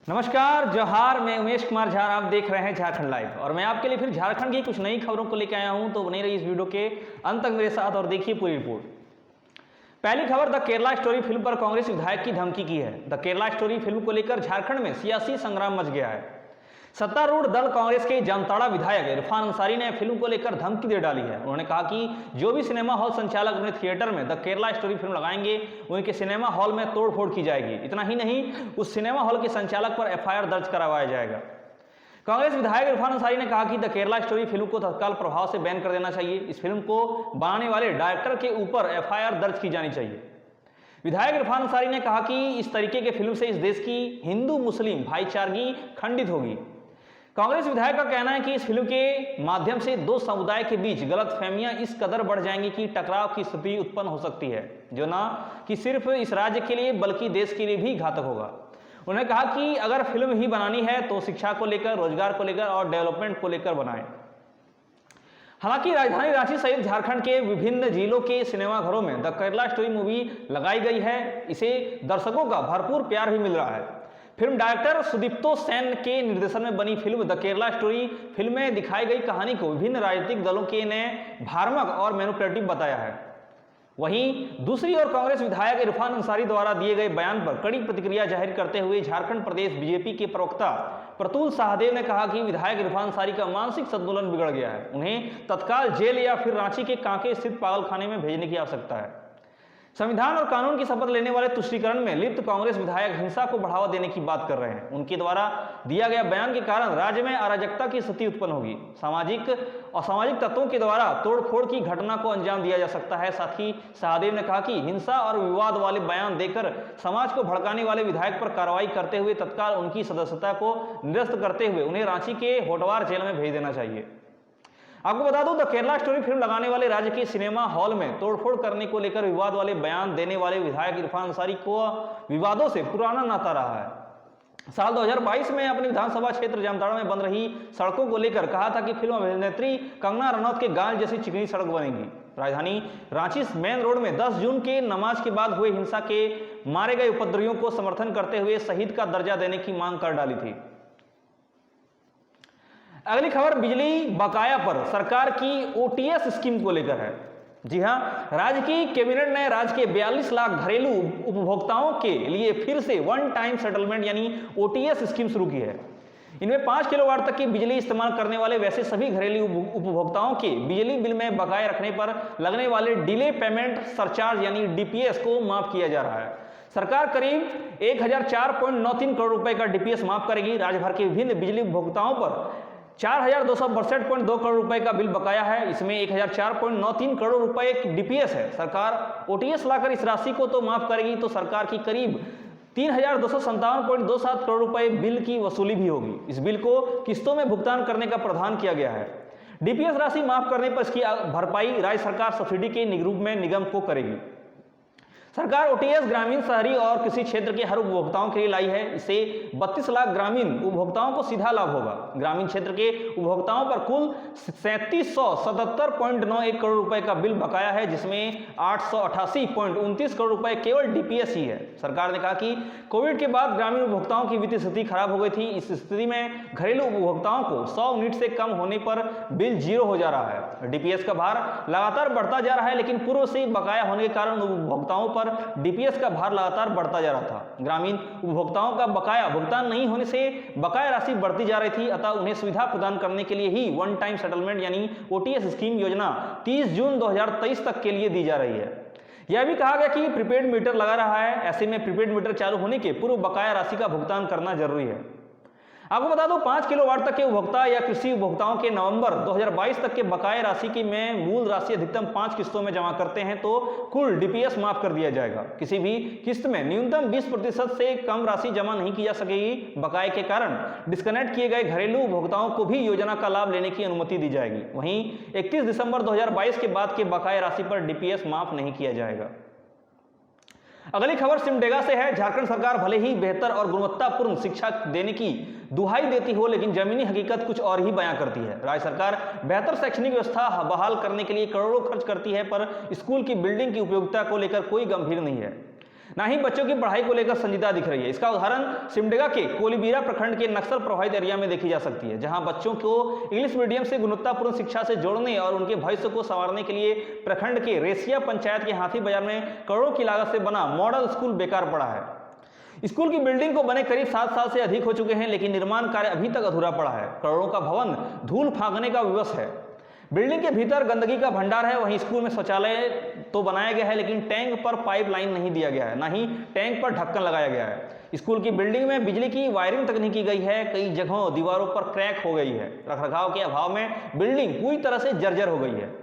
नमस्कार, जोहार। मैं उमेश कुमार झा, आप देख रहे हैं झारखंड लाइव और मैं आपके लिए फिर झारखंड की कुछ नई खबरों को लेकर आया हूं। तो बने रहिए इस वीडियो के अंत तक मेरे साथ और देखिए पूरी रिपोर्ट। पहली खबर, द केरला स्टोरी फिल्म पर कांग्रेस विधायक की धमकी की है। द केरला स्टोरी फिल्म को लेकर झारखंड में सियासी संग्राम मच गया है। सत्तारूढ़ दल कांग्रेस के जामताड़ा विधायक इरफान अंसारी ने फिल्म को लेकर धमकी दे डाली है। उन्होंने कहा कि जो भी सिनेमा हॉल संचालक अपने थिएटर में द केरला स्टोरी फिल्म लगाएंगे, उनके सिनेमा हॉल में तोड़फोड़ की जाएगी। इतना ही नहीं, उस सिनेमा हॉल के संचालक पर एफआईआर दर्ज करवाया जाएगा। कांग्रेस विधायक इरफान अंसारी ने कहा कि द केरला स्टोरी फिल्म को तत्काल प्रभाव से बैन कर देना चाहिए। इस फिल्म को बनाने वाले डायरेक्टर के ऊपर एफआईआर दर्ज की जानी चाहिए। विधायक इरफान अंसारी ने कहा कि इस तरीके के फिल्म से इस देश की हिंदू मुस्लिम भाईचारगी खंडित होगी। कांग्रेस विधायक का कहना है कि इस फिल्म के माध्यम से दो समुदाय के बीच गलतफहमियां इस कदर बढ़ जाएंगी कि टकराव की स्थिति उत्पन्न हो सकती है, जो ना कि सिर्फ इस राज्य के लिए बल्कि देश के लिए भी घातक होगा। उन्होंने कहा कि अगर फिल्म ही बनानी है तो शिक्षा को लेकर, रोजगार को लेकर और डेवलपमेंट को लेकर बनाएं। हालांकि राजधानी रांची सहित झारखंड के विभिन्न जिलों के सिनेमाघरों में द केरला स्टोरी मूवी लगाई गई है। इसे दर्शकों का भरपूर प्यार भी मिल रहा है। फिल्म डायरेक्टर सुदीप्तो सेन के निर्देशन में बनी film the Kerala story film में दिखाई गई कहानी को विभिन्न राजनीतिक दलों के ने भ्रामक और मैनिपुलेटिव बताया है। वहीं दूसरी ओर कांग्रेस विधायक इरफान अंसारी द्वारा दिए गए बयान पर कड़ी प्रतिक्रिया जाहिर करते हुए झारखंड प्रदेश बीजेपी के प्रवक्ता प्रतुल शाहदेव ने कहा कि विधायक इरफान अंसारी का मानसिक संतुलन बिगड़ गया है। उन्हें तत्काल जेल या फिर रांची के कांके स्थित पागलखाने में भेजने की आवश्यकता है। संविधान और कानून की शपथ लेने वाले तुष्टीकरण में लिप्त कांग्रेस विधायक हिंसा को बढ़ावा देने की बात कर रहे हैं। उनके द्वारा दिया गया बयान के कारण राज्य में अराजकता की स्थिति उत्पन्न होगी। असामाजिक तत्वों के द्वारा तोड़फोड़ की घटना को अंजाम दिया जा सकता है। साथ ही शाहदेव ने कहा कि हिंसा और विवाद वाले बयान देकर समाज को भड़काने वाले विधायक पर कार्रवाई करते हुए तत्काल उनकी सदस्यता को निरस्त करते हुए उन्हें रांची के होटवार जेल में भेज देना चाहिए। आपको बता दूं, द केरला स्टोरी फिल्म लगाने वाले राज्य के सिनेमा हॉल में तोड़फोड़ करने को लेकर विवाद वाले बयान देने वाले विधायक इरफान अंसारी को विवादों से पुराना नाता रहा है। साल 2022 में अपने विधानसभा क्षेत्र जामताड़ा में बन रही सड़कों को लेकर कहा था कि फिल्म अभिनेत्री कंगना रनौत के गाल जैसी चिकनी सड़क बनेगी। राजधानी रांची मेन रोड में 10 जून के नमाज के बाद हुए हिंसा के मारे गए उपद्रवियों को समर्थन करते हुए शहीद का दर्जा देने की मांग कर डाली थी। अगली खबर बिजली बकाया पर सरकार की ओटीएस स्कीम को लेकर है। जी हां, राज्य की कैबिनेट ने राज्य के 42 लाख घरेलू उपभोक्ताओं के लिए फिर से वन टाइम सेटलमेंट यानी ओटीएस स्कीम शुरू की है। इनमें 5 किलोवाट तक की बिजली इस्तेमाल करने वाले वैसे सभी घरेलू उपभोक्ताओं के बिजली बिल में बकाया रखने पर लगने वाले डिले पेमेंट सरचार्ज यानी डीपीएस को माफ किया जा रहा है। सरकार करीब 1004.93 करोड़ रुपए का डीपीएस माफ करेगी। राज्य भर के विभिन्न बिजली उपभोक्ताओं पर 4262.2 करोड़ रुपए का बिल बकाया है। इसमें 1004.93 करोड़ रुपए डीपीएस है। सरकार ओटीएस लाकर इस राशि को तो माफ करेगी, तो सरकार की करीब 3257.27 करोड़ रुपए बिल की वसूली भी होगी। इस बिल को किस्तों में भुगतान करने का प्रावधान किया गया है। डीपीएस राशि माफ करने पर इसकी भरपाई राज्य सरकार सब्सिडी के रूप में निगम को करेगी। सरकार ओटीएस ग्रामीण, शहरी और कृषि क्षेत्र के हर उपभोक्ताओं के लिए लाई है। इससे 32 लाख ग्रामीण उपभोक्ताओं को सीधा लाभ होगा। ग्रामीण क्षेत्र के उपभोक्ताओं पर कुल 3777.91 करोड़ रुपए का बिल बकाया है, जिसमें 888.29 करोड़ रुपए केवल डीपीएस ही है। सरकार ने कहा कि कोविड के बाद ग्रामीण उपभोक्ताओं की वित्तीय स्थिति खराब हो गई थी। इस स्थिति में घरेलू उपभोक्ताओं को 100 यूनिट से कम होने पर बिल जीरो हो जा रहा है। डीपीएस का भार लगातार बढ़ता जा रहा है, लेकिन पूर्व से बकाया होने के कारण उपभोक्ताओं पर डीपीएस का भार लगातार बढ़ता जा रहा था। ग्रामीण उपभोक्ताओं का बकाया भुगतान नहीं होने से बकाया राशि बढ़ती जा रही थी। अतः उन्हें सुविधा प्रदान करने के लिए ही वन टाइम सेटलमेंट यानी ओटीएस स्कीम योजना 30 जून 2023 तक के लिए दी जा रही है। यह भी कहा गया कि प्रीपेड मीटर लगा रहा है, ऐसे में प्रीपेड मीटर चालू होने के पूर्व बकाया राशि का भुगतान करना जरूरी है। आपको बता दो, 5 किलोवाट तक के उपभोक्ता या कृषि उपभोक्ताओं के नवंबर 2022 तक के बकाया राशि की में मूल राशि अधिकतम 5 किस्तों में जमा करते हैं तो कुल डीपीएस माफ कर दिया जाएगा। किसी भी किस्त में न्यूनतम 20% से कम राशि जमा नहीं की जा सकेगी। बकाये के कारण डिस्कनेक्ट किए गए घरेलू उपभोक्ताओं को भी योजना का लाभ लेने की अनुमति दी जाएगी। वहीं 31 दिसंबर 2022 के बाद के बकाया राशि पर डीपीएस माफ नहीं किया जाएगा। अगली खबर सिमडेगा से है। झारखंड सरकार भले ही बेहतर और गुणवत्तापूर्ण शिक्षा देने की दुहाई देती हो, लेकिन जमीनी हकीकत कुछ और ही बयां करती है। राज्य सरकार बेहतर शैक्षणिक व्यवस्था बहाल करने के लिए करोड़ों खर्च करती है, पर स्कूल की बिल्डिंग की उपयोगिता को लेकर कोई गंभीर नहीं है। ना ही बच्चों की पढ़ाई को लेकर संजीदा दिख रही है। इसका उदाहरण सिमडेगा के कोलीबीरा प्रखंड के नक्सल प्रभावित एरिया में देखी जा सकती है, जहां बच्चों को इंग्लिश मीडियम से गुणवत्तापूर्ण शिक्षा से जोड़ने और उनके भविष्य को संवारने के लिए प्रखंड के रेसिया पंचायत के हाथी बाजार में करोड़ों की लागत से बना मॉडल स्कूल बेकार पड़ा है। स्कूल की बिल्डिंग को बने करीब 7 साल से अधिक हो चुके हैं, लेकिन निर्माण कार्य अभी तक अधूरा पड़ा है। करोड़ों का भवन धूल फांकने का विवश है। बिल्डिंग के भीतर गंदगी का भंडार है। वहीं स्कूल में शौचालय तो बनाया गया है, लेकिन टैंक पर पाइपलाइन नहीं दिया गया है, ना ही टैंक पर ढक्कन लगाया गया है। स्कूल की बिल्डिंग में बिजली की वायरिंग तक नहीं की गई है। कई जगहों दीवारों पर क्रैक हो गई है। रखरखाव के अभाव में बिल्डिंग पूरी तरह से जर्जर हो गई है।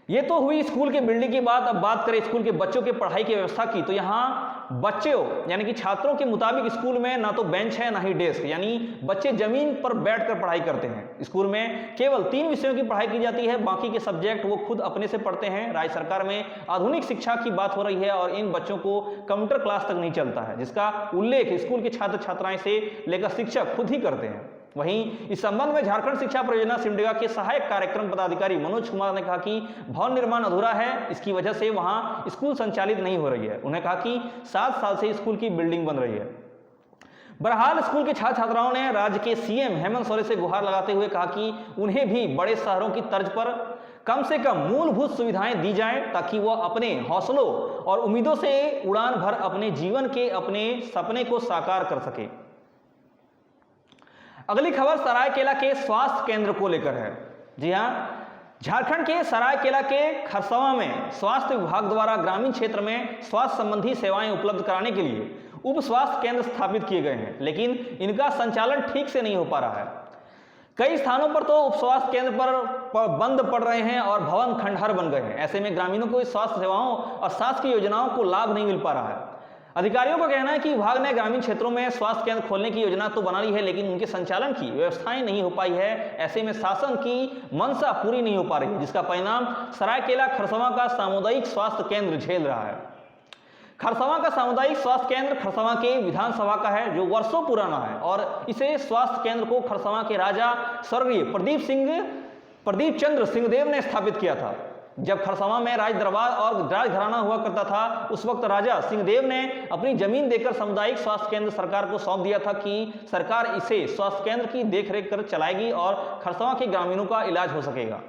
ये तो हुई स्कूल के बिल्डिंग की बात। अब बात करें स्कूल के बच्चों के पढ़ाई की व्यवस्था की, तो यहाँ बच्चों यानी कि छात्रों के मुताबिक स्कूल में ना तो बेंच है ना ही डेस्क, यानी बच्चे जमीन पर बैठकर पढ़ाई करते हैं। स्कूल में केवल 3 विषयों की पढ़ाई की जाती है, बाकी के सब्जेक्ट वो खुद अपने से पढ़ते हैं। राज्य सरकार में आधुनिक शिक्षा की बात हो रही है और इन बच्चों को कंप्यूटर क्लास तक नहीं चलता है, जिसका उल्लेख स्कूल के छात्र छात्राएं से लेकर शिक्षक खुद ही करते हैं। वहीं इस संबंध में झारखंड शिक्षा परियोजना सिमडेगा के सहायक कार्यक्रम पदाधिकारी मनोज कुमार ने कहा कि भवन निर्माण अधूरा है, इसकी वजह से वहां स्कूल संचालित नहीं हो रही है। उन्हें कहा कि 7 साल से स्कूल की बिल्डिंग बन रही है। बहरहाल स्कूल के छात्र छात्राओं ने राज्य के सीएम हेमंत सोरेन से गुहार लगाते हुए कहा कि उन्हें भी बड़े शहरों की तर्ज पर कम से कम मूलभूत सुविधाएं दी जाएं, ताकि वह अपने हौसलों और उम्मीदों से उड़ान भर अपने जीवन के अपने सपने को साकार कर सके। अगली खबर सरायकेला के स्वास्थ्य केंद्र को लेकर है। जी हां, झारखंड के सरायकेला के खरसवा में स्वास्थ्य विभाग द्वारा ग्रामीण क्षेत्र में स्वास्थ्य संबंधी सेवाएं उपलब्ध कराने के लिए उप स्वास्थ्य केंद्र स्थापित किए गए हैं, लेकिन इनका संचालन ठीक से नहीं हो पा रहा है। कई स्थानों पर तो उप स्वास्थ्य केंद्र पर बंद पड़ रहे हैं और भवन खंडहर बन गए हैं। ऐसे में ग्रामीणों को इस स्वास्थ्य सेवाओं और शासकीय योजनाओं को लाभ नहीं मिल पा रहा है। अधिकारियों का कहना है कि विभाग ने ग्रामीण क्षेत्रों में स्वास्थ्य केंद्र खोलने की योजना तो बना ली है, लेकिन उनके संचालन की व्यवस्थाएं नहीं हो पाई है। ऐसे में शासन की मंशा पूरी नहीं हो पा रही है, जिसका परिणाम सरायकेला खरसवा का सामुदायिक स्वास्थ्य केंद्र झेल रहा है। खरसवा का सामुदायिक स्वास्थ्य केंद्र खरसवा के विधानसभा का है, जो वर्षों पुराना है और इसे स्वास्थ्य केंद्र को खरसवा के राजा स्वर्गीय प्रदीप चंद्र सिंहदेव ने स्थापित किया था। जब खरसवा में राज दरबार और राजघराना हुआ करता था, उस वक्त राजा सिंहदेव ने अपनी जमीन देकर सामुदायिक स्वास्थ्य केंद्र सरकार को सौंप दिया था कि सरकार इसे स्वास्थ्य केंद्र की देखरेख कर चलाएगी और खरसवा के ग्रामीणों का इलाज हो सकेगा।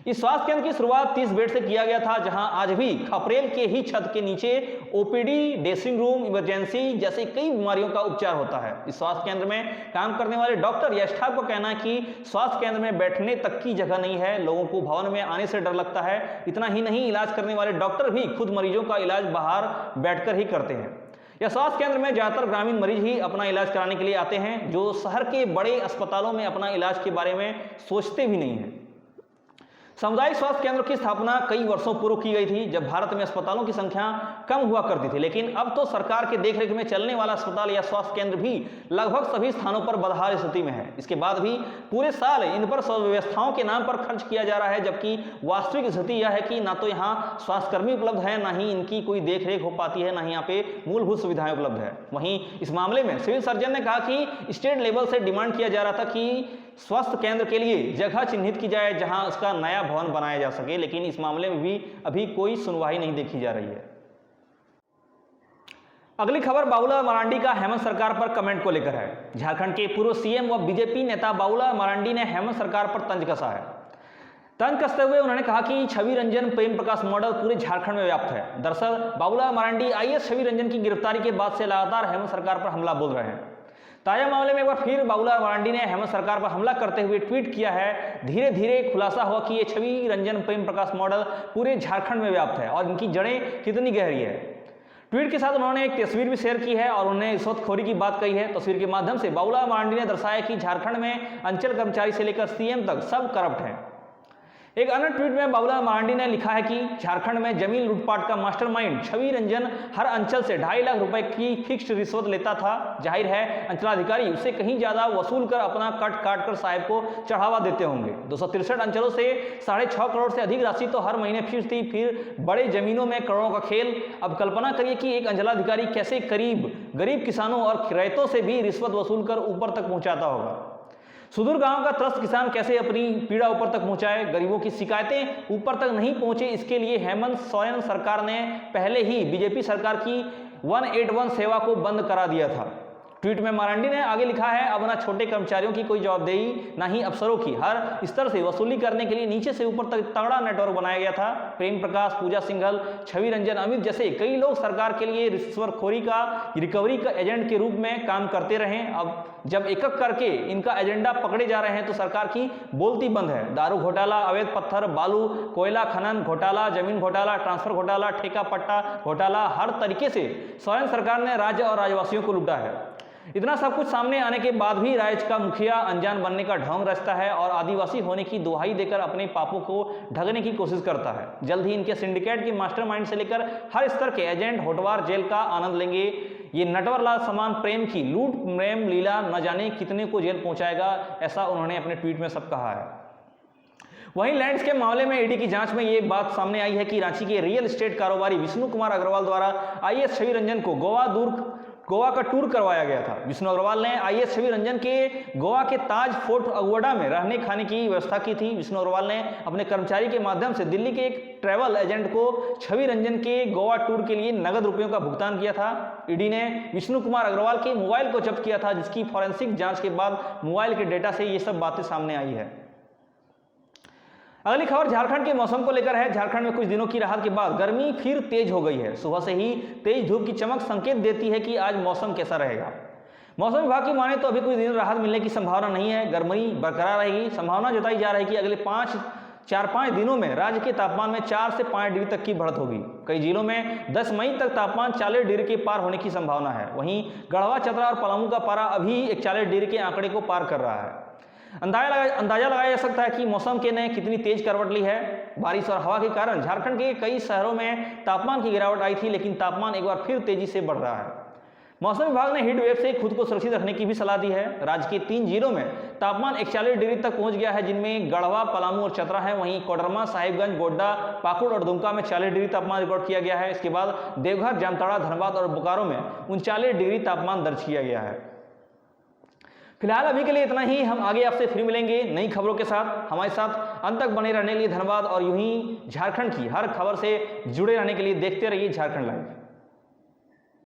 इस स्वास्थ्य केंद्र की शुरुआत 30 बेड से किया गया था, जहां आज भी खपरेल के ही छत के नीचे ओपीडी, ड्रेसिंग रूम, इमरजेंसी जैसे कई बीमारियों का उपचार होता है। इस स्वास्थ्य केंद्र में काम करने वाले डॉक्टर या स्टाफ का कहना है कि स्वास्थ्य केंद्र में बैठने तक की जगह नहीं है। लोगों को भवन में आने से डर लगता है। इतना ही नहीं, इलाज करने वाले डॉक्टर भी खुद मरीजों का इलाज बाहर बैठकर ही करते हैं। यह स्वास्थ्य केंद्र में ज्यादातर ग्रामीण मरीज ही अपना इलाज कराने के लिए आते हैं, जो शहर के बड़े अस्पतालों में अपना इलाज के बारे में सोचते भी नहीं हैं। सामुदायिक स्वास्थ्य केंद्र की स्थापना कई वर्षों पूर्व की गई थी, जब भारत में अस्पतालों की संख्या कम हुआ करती थी, लेकिन अब तो सरकार के देखरेख में चलने वाला अस्पताल या स्वास्थ्य केंद्र भी लगभग सभी स्थानों पर बदहाल स्थिति में है। इसके बाद भी पूरे साल इन पर व्यवस्थाओं के नाम पर खर्च किया जा रहा है, जबकि वास्तविक स्थिति यह है कि ना तो यहाँ स्वास्थ्यकर्मी उपलब्ध है, ना ही इनकी कोई देखरेख हो पाती है, ना ही यहाँ पे मूलभूत सुविधाएं उपलब्ध है। वहीं इस मामले में सिविल सर्जन ने कहा कि स्टेट लेवल से डिमांड किया जा रहा था कि स्वास्थ्य केंद्र के लिए जगह चिन्हित की जाए जहां उसका नया भवन बनाया जा सके, लेकिन इस मामले में भी अभी कोई सुनवाई नहीं देखी जा रही है। अगली खबर बाबूलाल मरांडी का हेमंत सरकार पर कमेंट को लेकर है। झारखंड के पूर्व सीएम व बीजेपी नेता बाबूलाल मरांडी ने हेमंत सरकार पर तंज कसा है। तंज कसते हुए उन्होंने कहा कि छवि रंजन प्रेम प्रकाश मॉडल पूरे झारखंड में व्याप्त है। दरअसल बाबूलाल मरांडी आईएएस छवि रंजन की गिरफ्तारी के बाद से लगातार हेमंत सरकार पर हमला बोल रहे हैं। ताजा मामले में एक बार फिर बाबूलाल मरांडी ने हेमंत सरकार पर हमला करते हुए ट्वीट किया है। धीरे धीरे खुलासा हुआ कि ये छवि रंजन प्रेम प्रकाश मॉडल पूरे झारखंड में व्याप्त है और इनकी जड़ें कितनी गहरी है। ट्वीट के साथ उन्होंने एक तस्वीर भी शेयर की है और उन्होंने रिश्वतखोरी की बात कही है। तस्वीर के माध्यम से बाबूलाल मरांडी ने दर्शाया कि झारखंड में अंचल कर्मचारी से लेकर सीएम तक सब करप्ट हैं। एक अन्य ट्वीट में बाबूलाल मरांडी ने लिखा है कि झारखंड में जमीन लूटपाट का मास्टरमाइंड छवि रंजन हर अंचल से 2.5 लाख रुपए की फिक्स्ड रिश्वत लेता था। जाहिर है अंचलाधिकारी उससे कहीं ज्यादा वसूल कर अपना कट काट कर साहब को चढ़ावा देते होंगे। 263 अंचलों से 6.5 करोड़ से अधिक राशि तो हर महीने फीस थी, फिर बड़े जमीनों में करोड़ों का खेल। अब कल्पना करिए कि एक अंचलाधिकारी कैसे गरीब किसानों और रैयतों से भी रिश्वत वसूल कर ऊपर तक पहुंचाता होगा। सुदूर गांव का त्रस्त किसान कैसे अपनी पीड़ा ऊपर तक पहुंचाए, गरीबों की शिकायतें ऊपर तक नहीं पहुंचे, इसके लिए हेमंत सोरेन सरकार ने पहले ही बीजेपी सरकार की 181 सेवा को बंद करा दिया था। ट्वीट में मारांडी ने आगे लिखा है, अब ना छोटे कर्मचारियों की कोई जवाबदेही, ना ही अफसरों की, हर स्तर से वसूली करने के लिए नीचे से ऊपर तक तगड़ा नेटवर्क बनाया गया था। प्रेम प्रकाश, पूजा सिंघल, छवि रंजन, अमित जैसे कई लोग सरकार के लिए रिश्वतखोरी का रिकवरी का एजेंट के रूप में काम करते रहे। अब जब एक एक करके इनका एजेंडा पकड़े जा रहे हैं तो सरकार की बोलती बंद है। दारू घोटाला, अवैध पत्थर, बालू, कोयला खनन घोटाला, जमीन घोटाला, ट्रांसफर घोटाला, ठेका पट्टा घोटाला, हर तरीके से स्वयं सरकार ने राज्य और राज्यवासियों को लूटा है। इतना सब कुछ सामने आने के बाद भी राज्य का मुखिया अनजान बनने का ढोंग रचता है और आदिवासी होने की दुहाई देकर अपने पापों को ढकने की कोशिश करता है। जल्द ही इनके सिंडिकेट के मास्टरमाइंड से लेकर हर स्तर के एजेंट होटवार जेल का आनंद लेंगे। ये नटवरलाल समान प्रेम की लूट प्रेम लीला न जाने कितने को जेल पहुंचाएगा, ऐसा उन्होंने अपने ट्वीट में सब कहा है। वहीं लैंड्स के मामले में ईडी की जांच में ये बात सामने आई है कि रांची के रियल एस्टेट कारोबारी विष्णु कुमार अग्रवाल द्वारा आईएएस छवि रंजन को गोवा का टूर करवाया गया था। विष्णु अग्रवाल ने आईएएस छवि रंजन के गोवा के ताज फोर्ट अगुवाडा में रहने खाने की व्यवस्था की थी। विष्णु अग्रवाल ने अपने कर्मचारी के माध्यम से दिल्ली के एक ट्रैवल एजेंट को छवि रंजन के गोवा टूर के लिए नगद रुपयों का भुगतान किया था। ईडी ने विष्णु कुमार अग्रवाल के मोबाइल को जब्त किया था, जिसकी फॉरेंसिक जांच के बाद मोबाइल के डेटा से ये सब बातें सामने आई है। अगली खबर झारखंड के मौसम को लेकर है। झारखंड में कुछ दिनों की राहत के बाद गर्मी फिर तेज हो गई है। सुबह से ही तेज धूप की चमक संकेत देती है कि आज मौसम कैसा रहेगा। मौसम विभाग की माने तो अभी कुछ दिन राहत मिलने की संभावना नहीं है, गर्मी बरकरार रहेगी। संभावना जताई जा रही है कि अगले 4-5 दिनों में राज्य के तापमान में 4 से 5 डिग्री तक की बढ़त होगी। कई जिलों में 10 मई तक तापमान 40 डिग्री के पार होने की संभावना है। वहीं गढ़वा, चतरा और पलामू का पारा अभी 41 डिग्री के आंकड़े को पार कर रहा है। अंदाजा लगाया जा सकता है कि मौसम के ने कितनी तेज करवट ली है। बारिश और हवा के कारण झारखंड के कई शहरों में तापमान की गिरावट आई थी, लेकिन तापमान एक बार फिर तेजी से बढ़ रहा है। मौसम विभाग ने हीट वेव से खुद को सुरक्षित रखने की भी सलाह दी है। राज्य के 3 जिलों में तापमान 41 डिग्री तक पहुंच गया है, जिनमें गढ़वा, पलामू और चतरा है। वहीं कोडरमा, साहिबगंज, गोड्डा, पाकुड़ और दुमका में 40 डिग्री तापमान रिकॉर्ड किया गया है। इसके बाद देवघर, जामताड़ा, धनबाद और बोकारो में 39 डिग्री तापमान दर्ज किया गया है। फिलहाल अभी के लिए इतना ही। हम आगे आपसे फिर मिलेंगे नई खबरों के साथ। हमारे साथ अंत तक बने रहने के लिए धन्यवाद और यूं ही झारखंड की हर खबर से जुड़े रहने के लिए देखते रहिए झारखंड लाइव।